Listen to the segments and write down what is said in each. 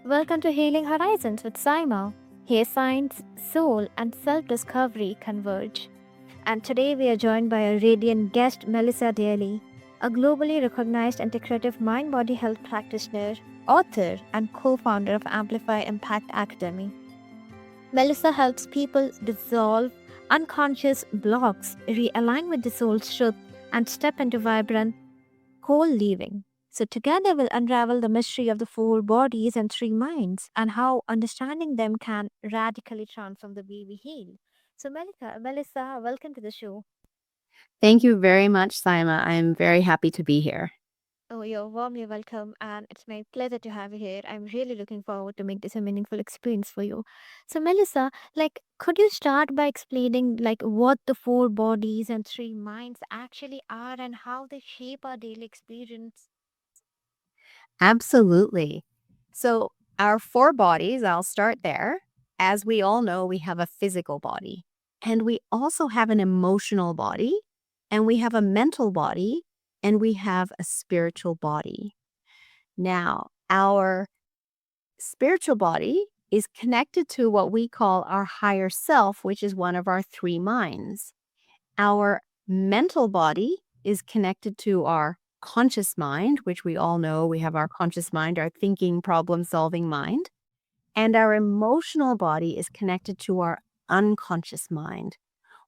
Welcome to Healing Horizons with Saima. Here, science, soul, and self discovery converge. And today we are joined by a radiant guest, Melissa Daly, a globally recognized integrative mind body health practitioner, author, and co founder of Amplify Impact Academy. Melissa helps people dissolve unconscious blocks, realign with the soul's truth, and step into vibrant whole living. So, together we'll unravel the mystery of the four bodies and three minds and how understanding them can radically transform the way we heal. So, Melissa, welcome to the show. Thank you very much, Saima. I'm very happy to be here. Oh, you're warmly welcome, and it's my pleasure to have you here. I'm really looking forward to make this a meaningful experience for you. So, Melissa, could you start by explaining what the four bodies and three minds actually are and how they shape our daily experience? Absolutely. So, our four bodies, I'll start there. As we all know, we have a physical body, and we also have an emotional body, and we have a mental body, and we have a spiritual body. Now, our spiritual body is connected to what we call our higher self, which is one of our three minds. Our mental body is connected to our conscious mind, which we all know we have our conscious mind, our thinking, problem solving mind. And our emotional body is connected to our unconscious mind,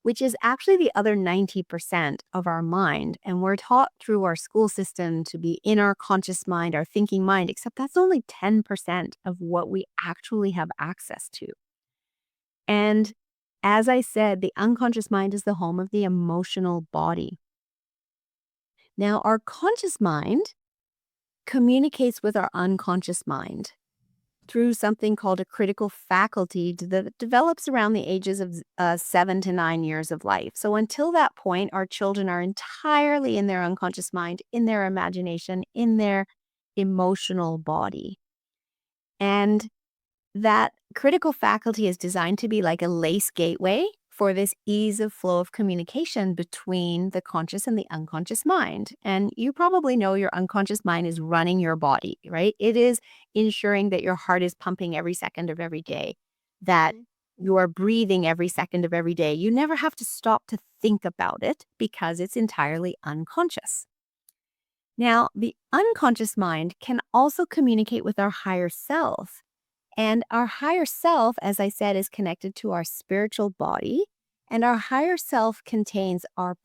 which is actually the other 90% of our mind. And we're taught through our school system to be in our conscious mind, our thinking mind, except that's only 10% of what we actually have access to. And as I said, the unconscious mind is the home of the emotional body. Now, our conscious mind communicates with our unconscious mind through something called a critical faculty that develops around the ages of 7 to 9 years of life. So, until that point, our children are entirely in their unconscious mind, in their imagination, in their emotional body. And that critical faculty is designed to be like a lace gateway for this ease of flow of communication between the conscious and the unconscious mind. And you probably know your unconscious mind is running your body, right? It is ensuring that your heart is pumping every second of every day, that Mhm. you are breathing every second of every day. You never have to stop to think about it because it's entirely unconscious. Now, the unconscious mind can also communicate with our higher self, and our higher self, as I said, is connected to our spiritual body. And our higher self contains our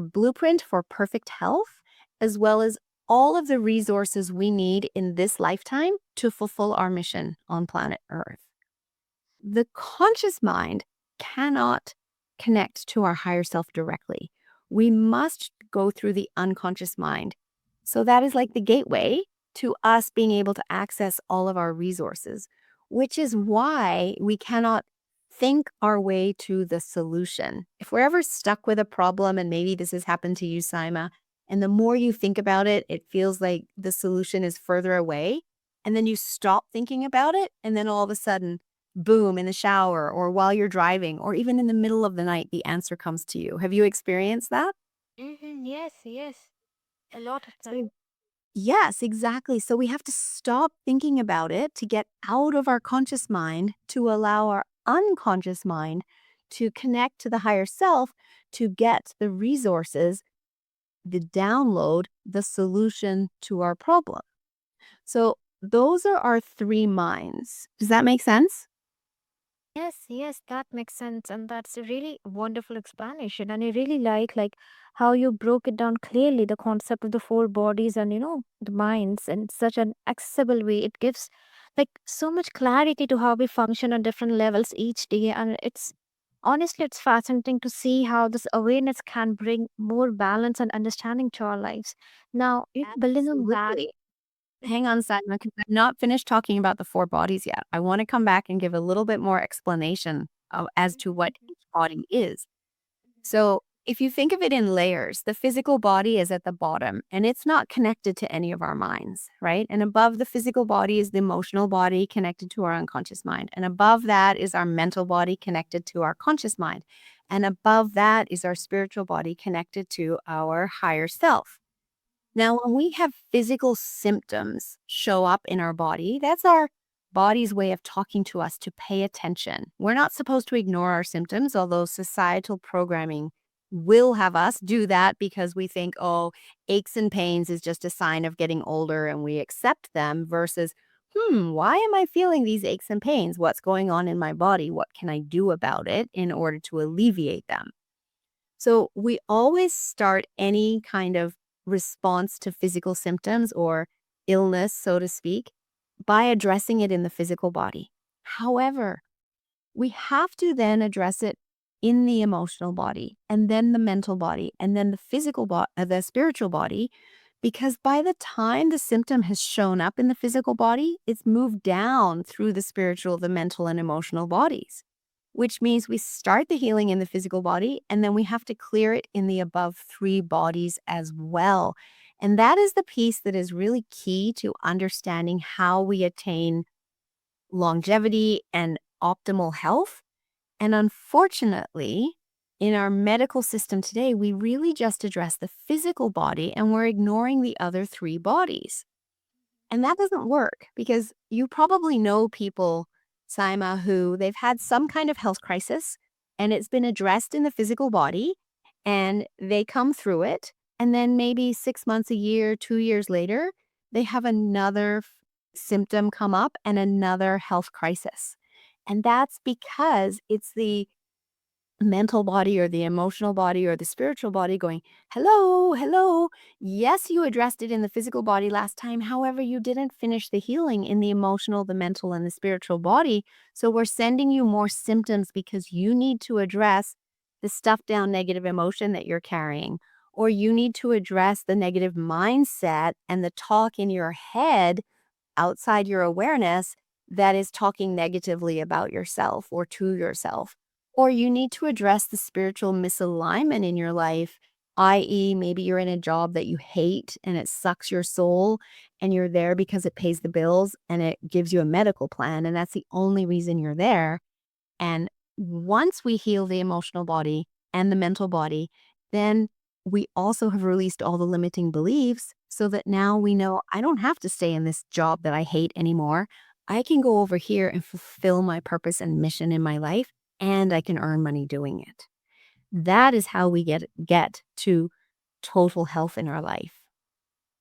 blueprint for perfect health, as well as all of the resources we need in this lifetime to fulfill our mission on planet Earth. The conscious mind cannot connect to our higher self directly. We must go through the unconscious mind. So that is like the gateway to us being able to access all of our resources, which is why we cannot think our way to the solution. If we're ever stuck with a problem, and maybe this has happened to you, Saima, and the more you think about it, it feels like the solution is further away. And then you stop thinking about it, and then all of a sudden, boom, in the shower or while you're driving or even in the middle of the night, the answer comes to you. Have you experienced that? Yes, yes, a lot of time. So, yes, exactly. So we have to stop thinking about it to get out of our conscious mind to allow our unconscious mind to connect to the higher self to get the resources, the download, the solution to our problem. So those are our three minds. Does that make sense? Yes, yes, that makes sense, and that's a really wonderful explanation. And I really like how you broke it down clearly, the concept of the four bodies and the minds in such an accessible way. It gives so much clarity to how we function on different levels each day, and it's fascinating to see how this awareness can bring more balance and understanding to our lives. Now, building on that. Absolutely. Hang on, Simon, because I'm not finished talking about the four bodies yet. I want to come back and give a little bit more explanation as to what each body is. So, if you think of it in layers, the physical body is at the bottom and it's not connected to any of our minds, right? And above the physical body is the emotional body connected to our unconscious mind. And above that is our mental body connected to our conscious mind. And above that is our spiritual body connected to our higher self. Now, when we have physical symptoms show up in our body, that's our body's way of talking to us to pay attention. We're not supposed to ignore our symptoms, although societal programming will have us do that because we think, oh, aches and pains is just a sign of getting older and we accept them versus, why am I feeling these aches and pains? What's going on in my body? What can I do about it in order to alleviate them? So we always start any kind of response to physical symptoms or illness, so to speak, by addressing it in the physical body. However, we have to then address it in the emotional body and then the mental body and then the the spiritual body, because by the time the symptom has shown up in the physical body, it's moved down through the spiritual, the mental and emotional bodies, which means we start the healing in the physical body and then we have to clear it in the above three bodies as well. And that is the piece that is really key to understanding how we attain longevity and optimal health. And unfortunately, in our medical system today, we really just address the physical body and we're ignoring the other three bodies. And that doesn't work because you probably know people, Saima, who they've had some kind of health crisis and it's been addressed in the physical body and they come through it. And then maybe 6 months, a year, 2 years later, they have another symptom come up and another health crisis. And that's because it's the mental body or the emotional body or the spiritual body going, hello, hello. Yes, you addressed it in the physical body last time. However, you didn't finish the healing in the emotional, the mental, and the spiritual body. So we're sending you more symptoms because you need to address the stuffed down negative emotion that you're carrying, or you need to address the negative mindset and the talk in your head outside your awareness that is talking negatively about yourself or to yourself. Or you need to address the spiritual misalignment in your life, i.e., maybe you're in a job that you hate and it sucks your soul and you're there because it pays the bills and it gives you a medical plan. And that's the only reason you're there. And once we heal the emotional body and the mental body, then we also have released all the limiting beliefs so that now we know I don't have to stay in this job that I hate anymore. I can go over here and fulfill my purpose and mission in my life, and I can earn money doing it. That is how we get to total health in our life.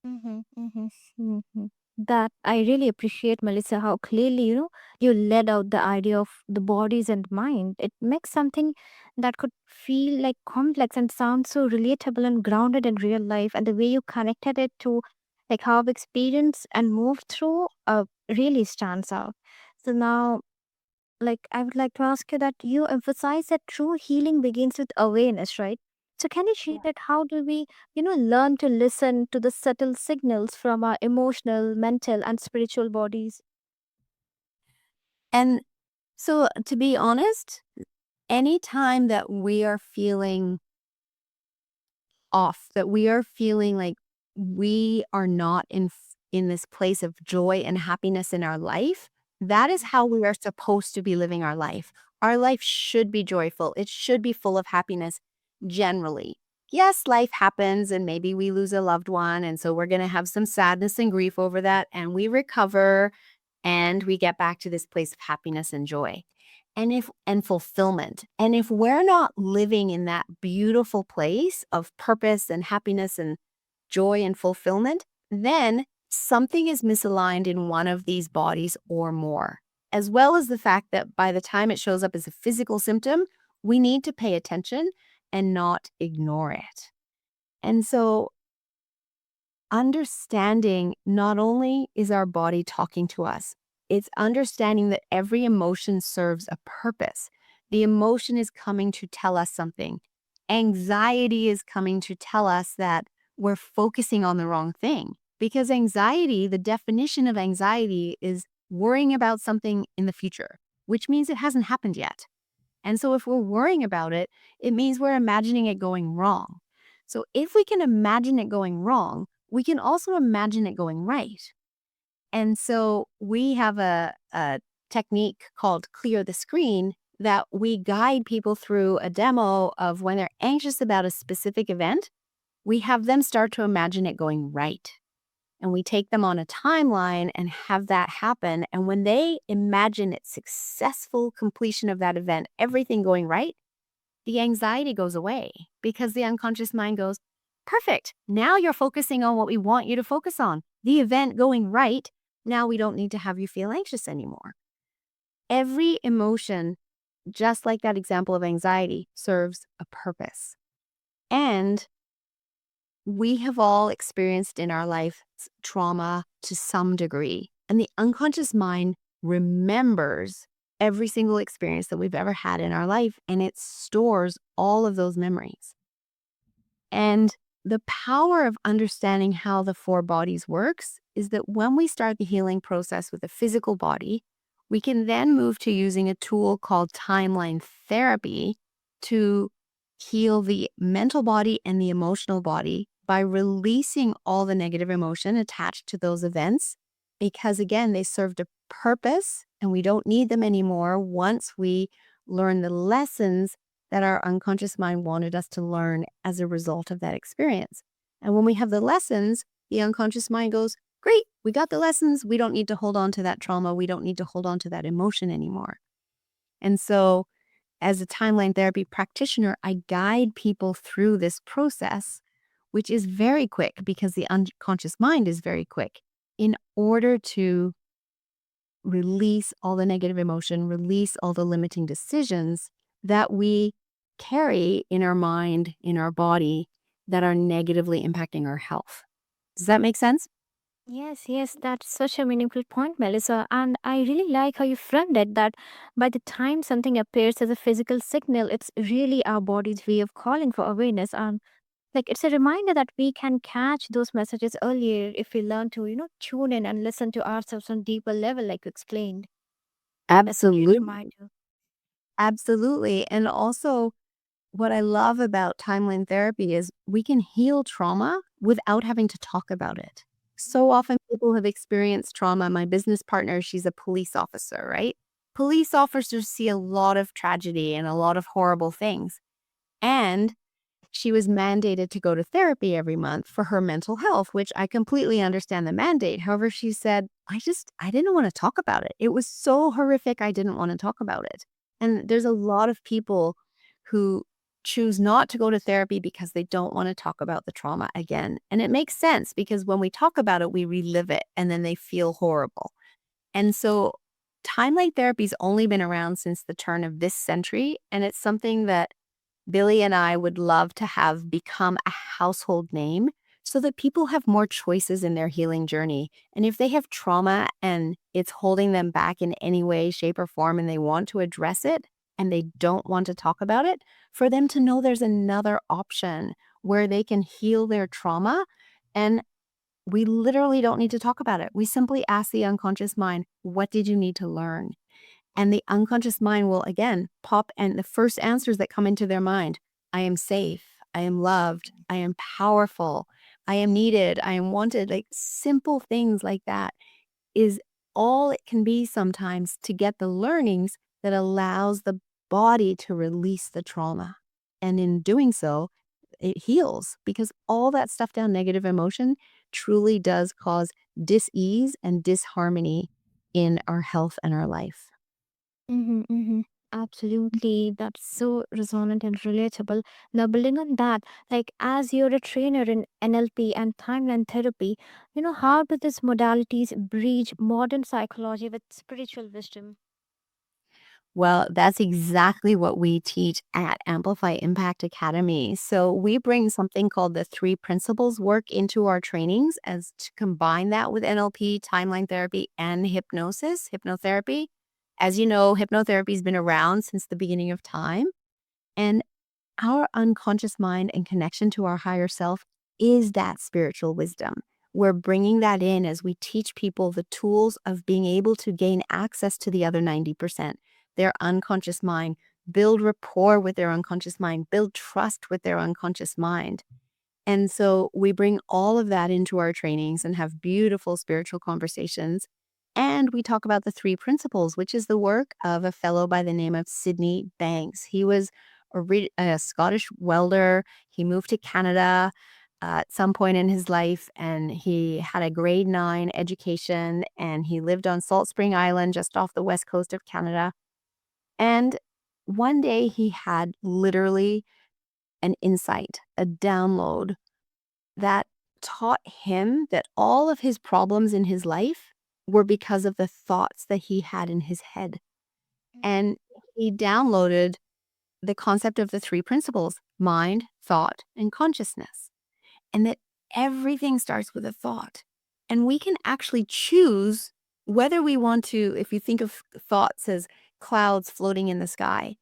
Mm-hmm, mm-hmm, mm-hmm. That I really appreciate, Melissa, how clearly, you laid out the idea of the bodies and mind. It makes something that could feel like complex and sound so relatable and grounded in real life. And the way you connected it to like how I've experienced and moved through really stands out. So now, like, I would like to ask you that you emphasize that true healing begins with awareness, right? So can you share that how do we, learn to listen to the subtle signals from our emotional, mental, and spiritual bodies? And so, to be honest, anytime that we are feeling off, that we are feeling like we are not in this place of joy and happiness in our life, that is how we are supposed to be living our life. Our life should be joyful. It should be full of happiness generally. Yes, life happens and maybe we lose a loved one. And so we're going to have some sadness and grief over that. And we recover and we get back to this place of happiness and joy and fulfillment. And if we're not living in that beautiful place of purpose and happiness and joy and fulfillment, then something is misaligned in one of these bodies or more, as well as the fact that by the time it shows up as a physical symptom, we need to pay attention and not ignore it. And so understanding not only is our body talking to us, it's understanding that every emotion serves a purpose. The emotion is coming to tell us something. Anxiety is coming to tell us that we're focusing on the wrong thing. Because anxiety, the definition of anxiety is worrying about something in the future, which means it hasn't happened yet. And so if we're worrying about it, it means we're imagining it going wrong. So if we can imagine it going wrong, we can also imagine it going right. And so we have a technique called clear the screen that we guide people through a demo of when they're anxious about a specific event, we have them start to imagine it going right. and we take them on a timeline and have that happen. And when they imagine its successful completion of that event, everything going right, the anxiety goes away because the unconscious mind goes, perfect. Now you're focusing on what we want you to focus on. The event going right. Now we don't need to have you feel anxious anymore. Every emotion, just like that example of anxiety, serves a purpose. And we have all experienced in our life trauma to some degree. And the unconscious mind remembers every single experience that we've ever had in our life, and it stores all of those memories. And the power of understanding how the four bodies works is that when we start the healing process with the physical body, we can then move to using a tool called timeline therapy to heal the mental body and the emotional body by releasing all the negative emotion attached to those events. Because again, they served a purpose and we don't need them anymore once we learn the lessons that our unconscious mind wanted us to learn as a result of that experience. And when we have the lessons, the unconscious mind goes, great, we got the lessons. We don't need to hold on to that trauma. We don't need to hold on to that emotion anymore. And so, as a timeline therapy practitioner, I guide people through this process, which is very quick because the unconscious mind is very quick, in order to release all the negative emotion, release all the limiting decisions that we carry in our mind, in our body, that are negatively impacting our health. Does that make sense? Yes, yes, that's such a meaningful point, Melissa. And I really like how you framed it that by the time something appears as a physical signal, it's really our body's way of calling for awareness. And like it's a reminder that we can catch those messages earlier if we learn to, tune in and listen to ourselves on deeper level, like you explained. That's a great Absolutely. reminder. Absolutely. And also, what I love about timeline therapy is we can heal trauma without having to talk about it. So often people have experienced trauma. My business partner, she's a police officer, right? Police officers see a lot of tragedy and a lot of horrible things. And she was mandated to go to therapy every month for her mental health, which I completely understand the mandate. However, she said, I didn't want to talk about it. It was so horrific. I didn't want to talk about it. And there's a lot of people who choose not to go to therapy because they don't want to talk about the trauma again. And it makes sense because when we talk about it, we relive it and then they feel horrible. And so timeline therapy's only been around since the turn of this century. And it's something that Billy and I would love to have become a household name so that people have more choices in their healing journey. And if they have trauma and it's holding them back in any way, shape, or form, and they want to address it and they don't want to talk about it, for them to know there's another option where they can heal their trauma. And we literally don't need to talk about it. We simply ask the unconscious mind, what did you need to learn? And the unconscious mind will again pop, and the first answers that come into their mind, I am safe, I am loved, I am powerful, I am needed, I am wanted. Like simple things like that is all it can be sometimes to get the learnings that allows the body to release the trauma. And in doing so, it heals because all that stuff down, negative emotion, truly does cause dis-ease and disharmony in our health and our life. Mm-hmm, mm-hmm. Absolutely. That's so resonant and relatable. Now, building on that, like as you're a trainer in NLP and timeline therapy, how do these modalities bridge modern psychology with spiritual wisdom? Well, that's exactly what we teach at Amplify Impact Academy. So we bring something called the three principles work into our trainings as to combine that with NLP, timeline therapy, and hypnosis, hypnotherapy. As you know, hypnotherapy has been around since the beginning of time. And our unconscious mind and connection to our higher self is that spiritual wisdom. We're bringing that in as we teach people the tools of being able to gain access to the other 90%, their unconscious mind, build rapport with their unconscious mind, build trust with their unconscious mind. And so we bring all of that into our trainings and have beautiful spiritual conversations. And we talk about the three principles, which is the work of a fellow by the name of Sydney Banks. He was a Scottish welder. He moved to Canada. at some point in his life, and he had a grade 9 education, and he lived on Salt Spring Island just off the west coast of Canada. And one day he had literally an insight, a download that taught him that all of his problems in his life were because of the thoughts that he had in his head. And he downloaded the concept of the three principles: mind, thought, and consciousness. And that everything starts with a thought. And we can actually choose whether we want to, if you think of thoughts as clouds floating in the sky,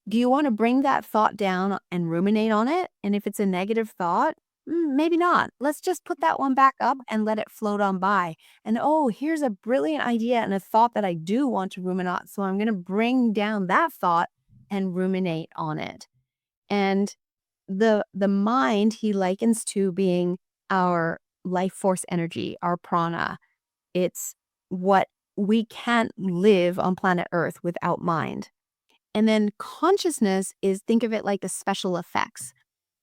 do you want to bring that thought down and ruminate on it? And if it's a negative thought, maybe not. Let's just put that one back up and let it float on by. And oh, here's a brilliant idea and a thought that I do want to ruminate. So I'm going to bring down that thought and ruminate on it. And the mind he likens to being our life force energy, our prana. It's what we can't live on planet Earth without mind. And then consciousness is, think of it like the special effects.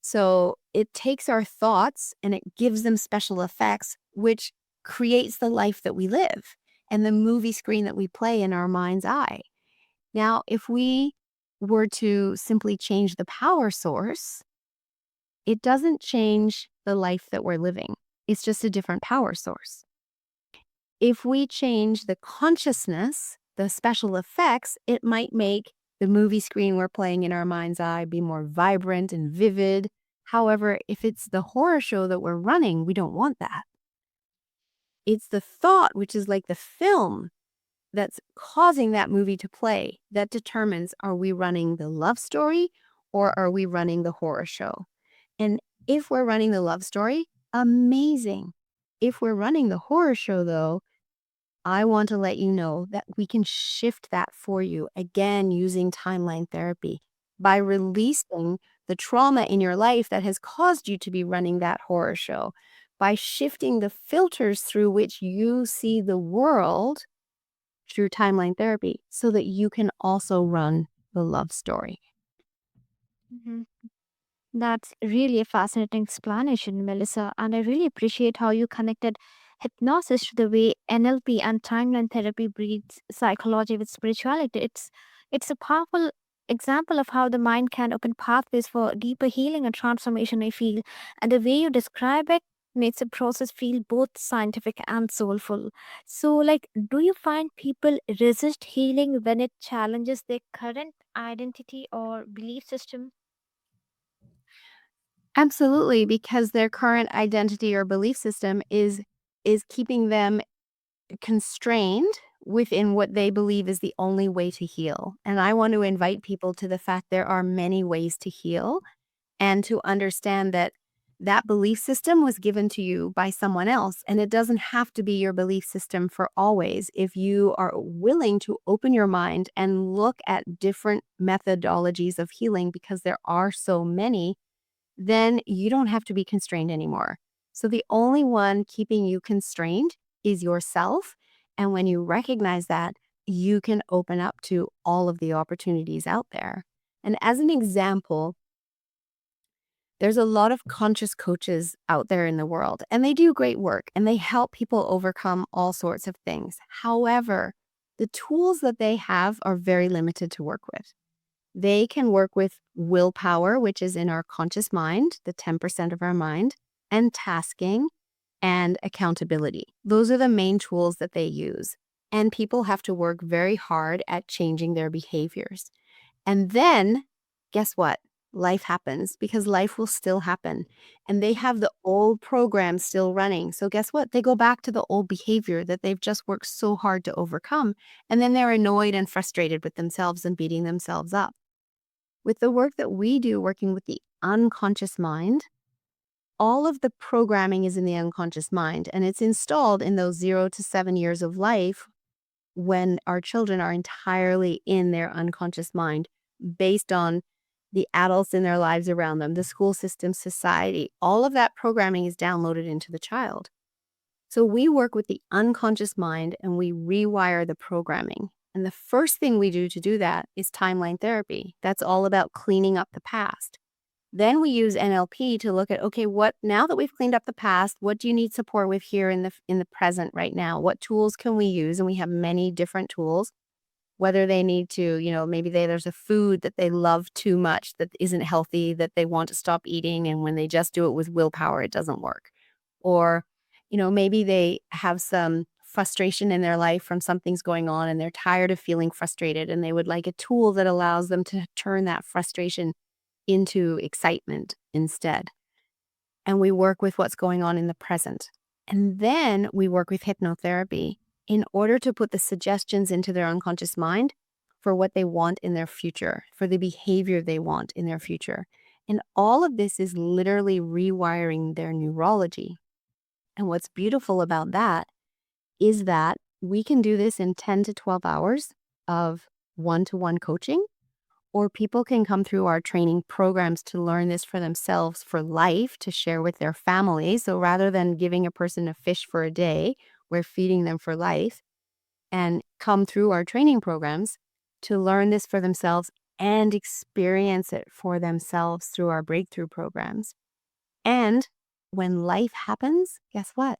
So it takes our thoughts and it gives them special effects, which creates the life that we live and the movie screen that we play in our mind's eye. Now, if we were to simply change the power source, it doesn't change the life that we're living. It's just a different power source. If we change the consciousness, the special effects, it might make the movie screen we're playing in our mind's eye be more vibrant and vivid. However, if it's the horror show that we're running, we don't want that. It's the thought, which is like the film, that's causing that movie to play that determines, are we running the love story or are we running the horror show? And if we're running the love story, amazing. If we're running the horror show, though, I want to let you know that we can shift that for you, again, using timeline therapy, by releasing the trauma in your life that has caused you to be running that horror show, by shifting the filters through which you see the world through timeline therapy so that you can also run the love story. Mhm. That's really a fascinating explanation, Melissa, and I really appreciate how you connected hypnosis to the way NLP and timeline therapy breeds psychology with spirituality. It's a powerful example of how the mind can open pathways for deeper healing and transformation, I feel. And the way you describe it makes the process feel both scientific and soulful. So, like, do you find people resist healing when it challenges their current identity or belief system? Absolutely, because their current identity or belief system is keeping them constrained within what they believe is the only way to heal. And I want to invite people to the fact there are many ways to heal, and to understand that that belief system was given to you by someone else, and it doesn't have to be your belief system for always. If you are willing to open your mind and look at different methodologies of healing, because there are so many, then you don't have to be constrained anymore. So the only one keeping you constrained is yourself. And when you recognize that, you can open up to all of the opportunities out there. And as an example, there's a lot of conscious coaches out there in the world, and they do great work and they help people overcome all sorts of things. However, the tools that they have are very limited to work with. They can work with willpower, which is in our conscious mind, the 10% of our mind, and tasking and accountability. Those are the main tools that they use. And people have to work very hard at changing their behaviors. And then, guess what? Life happens, because life will still happen. And they have the old program still running. So guess what? They go back to the old behavior that they've just worked so hard to overcome. And then they're annoyed and frustrated with themselves and beating themselves up. With the work that we do, working with the unconscious mind, all of the programming is in the unconscious mind, and it's installed in those 0 to 7 years of life, when our children are entirely in their unconscious mind, based on the adults in their lives around them, the school system, society. All of that programming is downloaded into the child. So we work with the unconscious mind and we rewire the programming. And the first thing we do to do that is timeline therapy. That's all about cleaning up the past. Then we use NLP to look at, okay, what now that we've cleaned up the past, what do you need support with here in the present right now? What tools can we use? And we have many different tools, whether they need to, maybe there's a food that they love too much that isn't healthy that they want to stop eating, and when they just do it with willpower, it doesn't work. Or, maybe they have some frustration in their life from something's going on and they're tired of feeling frustrated and they would like a tool that allows them to turn that frustration into excitement instead. And we work with what's going on in the present. And then we work with hypnotherapy in order to put the suggestions into their unconscious mind for what they want in their future, for the behavior they want in their future. And all of this is literally rewiring their neurology. And what's beautiful about that is that we can do this in 10 to 12 hours of one-to-one coaching, or people can come through our training programs to learn this for themselves for life to share with their family. So rather than giving a person a fish for a day, we're feeding them for life, and come through our training programs to learn this for themselves and experience it for themselves through our breakthrough programs. And when life happens, guess what?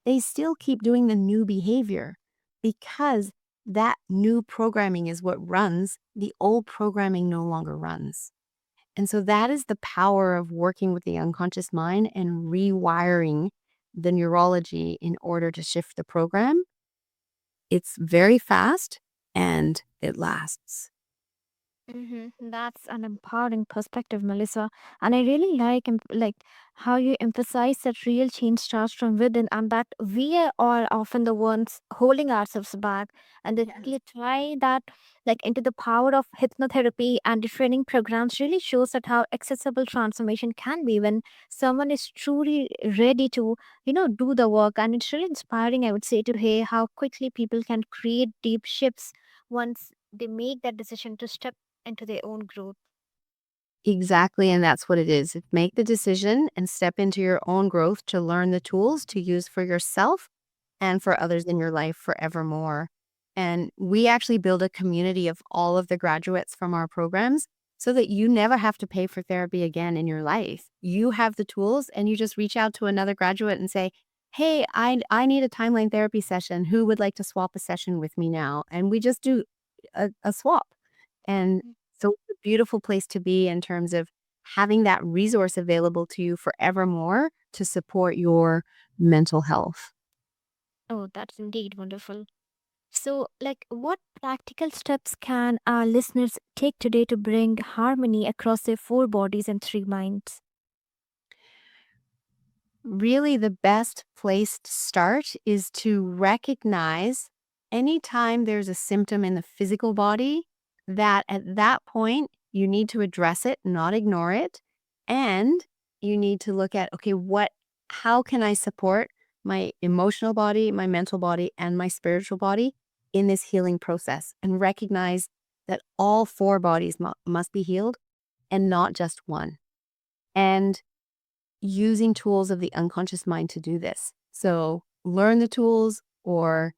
They still keep doing the new behavior because that new programming is what runs. The old programming no longer runs. And so that is the power of working with the unconscious mind and rewiring the neurology in order to shift the program. It's very fast and it lasts. That's an empowering perspective, Melissa. And I really like how you emphasize that real change starts from within, and that we are often the ones holding ourselves back. And then you try that into the power of hypnotherapy and the training programs really shows that how accessible transformation can be when someone is truly ready to do the work. And it's really inspiring, I would say, to hear how quickly people can create deep shifts once they make that decision to step into their own growth. Exactly. And that's what it is. Make the decision and step into your own growth to learn the tools to use for yourself and for others in your life forevermore. And we actually build a community of all of the graduates from our programs so that you never have to pay for therapy again in your life. You have the tools and you just reach out to another graduate and say, hey, I need a timeline therapy session. Who would like to swap a session with me now? And we just do a swap. And so it's a beautiful place to be in terms of having that resource available to you forevermore to support your mental health. Oh, that's indeed wonderful. So, what practical steps can our listeners take today to bring harmony across their four bodies and three minds? Really, the best place to start is to recognize anytime there's a symptom in the physical body that at that point you need to address it, not ignore it. And you need to look at, okay, how can I support my emotional body, my mental body, and my spiritual body in this healing process, and recognize that all four bodies must be healed and not just one. And using tools of the unconscious mind to do this. So learn the tools, or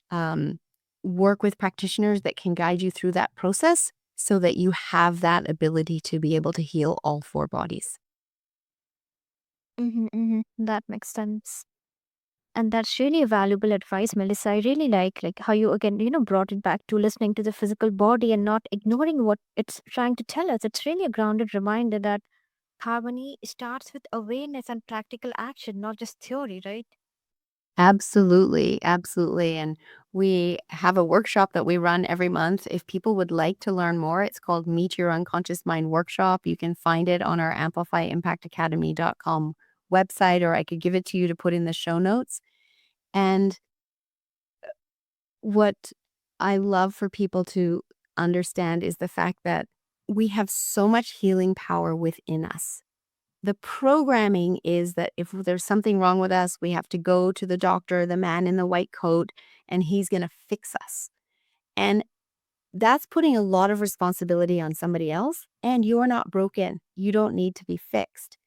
um, work with practitioners that can guide you through that process so that you have that ability to be able to heal all four bodies. That makes sense. And that's really a valuable advice, Melissa. I really like how you again, brought it back to listening to the physical body and not ignoring what it's trying to tell us. It's really a grounded reminder that harmony starts with awareness and practical action, not just theory, right? Absolutely, absolutely. And we have a workshop that we run every month. If people would like to learn more, it's called Meet Your Unconscious Mind Workshop. You can find it on our amplifyimpactacademy.com website, or I could give it to you to put in the show notes. And what I love for people to understand is the fact that we have so much healing power within us. The programming is that if there's something wrong with us, we have to go to the doctor, the man in the white coat, and he's going to fix us. And that's putting a lot of responsibility on somebody else. And you're not broken. You don't need to be fixed.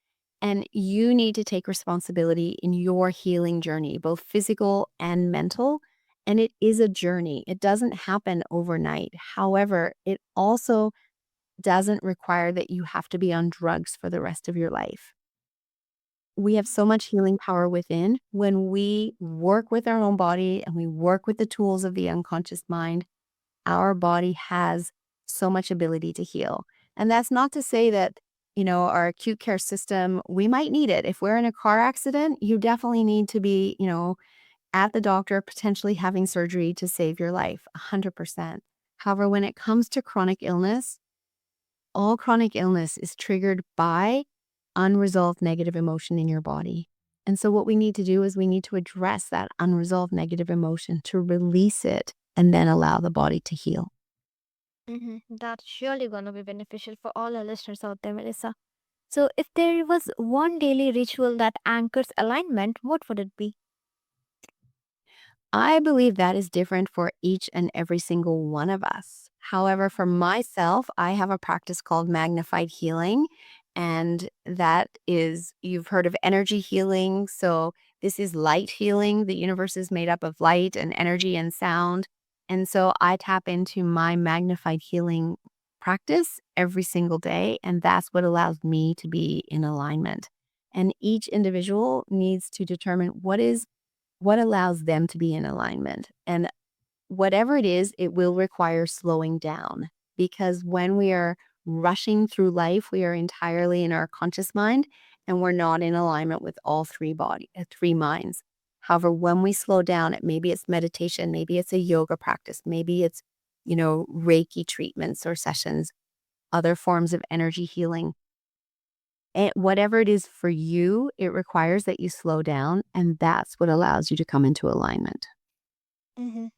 And you need to take responsibility in your healing journey, both physical and mental. And it is a journey. It doesn't happen overnight. However, it also doesn't require that you have to be on drugs for the rest of your life. We have so much healing power within when we work with our own body and we work with the tools of the unconscious mind. Our body has so much ability to heal. And that's not to say that, our acute care system, we might need it. If we're in a car accident, you definitely need to be, at the doctor, potentially having surgery to save your life, 100%. However, when it comes to chronic illness, all chronic illness is triggered by unresolved negative emotion in your body. And so, what we need to do is we need to address that unresolved negative emotion to release it and then allow the body to heal. That's surely going to be beneficial for all our listeners out there, Melissa. So, if there was one daily ritual that anchors alignment, what would it be? I believe that is different for each and every single one of us. However, for myself, I have a practice called magnified healing. And that is, you've heard of energy healing. So, this is light healing. The universe is made up of light and energy and sound. And so, I tap into my magnified healing practice every single day. And that's what allows me to be in alignment. And each individual needs to determine what allows them to be in alignment. And whatever it is, it will require slowing down because when we are rushing through life, we are entirely in our conscious mind and we're not in alignment with all three minds. However, when we slow down, maybe it's meditation, maybe it's a yoga practice, maybe it's, Reiki treatments or sessions, other forms of energy healing. And whatever it is for you, it requires that you slow down, and that's what allows you to come into alignment.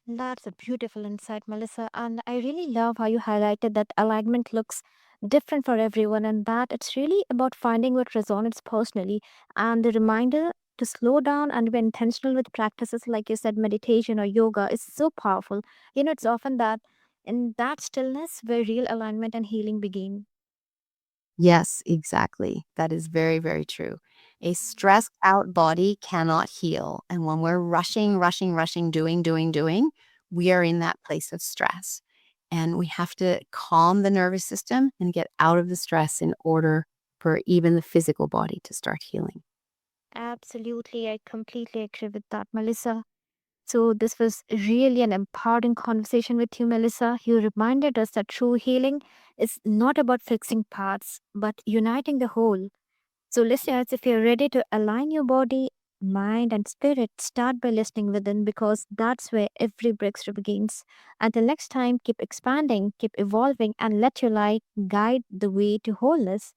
That's a beautiful insight, Melissa. And I really love how you highlighted that alignment looks different for everyone and that it's really about finding what resonates personally. And the reminder to slow down and be intentional with practices like you said, meditation or yoga is so powerful. It's often that in that stillness where real alignment and healing begin. Yes, exactly. That is very, very true. A stressed out body cannot heal. And when we're rushing, rushing, rushing, doing, we are in that place of stress. And we have to calm the nervous system and get out of the stress in order for even the physical body to start healing. Absolutely. I completely agree with that, Melissa. So, this was really an empowering conversation with you, Melissa. You reminded us that true healing is not about fixing parts, but uniting the whole. So, listeners, if you're ready to align your body, mind, and spirit, start by listening within because that's where every breakthrough begins. Until next time, keep expanding, keep evolving, and let your light guide the way to wholeness.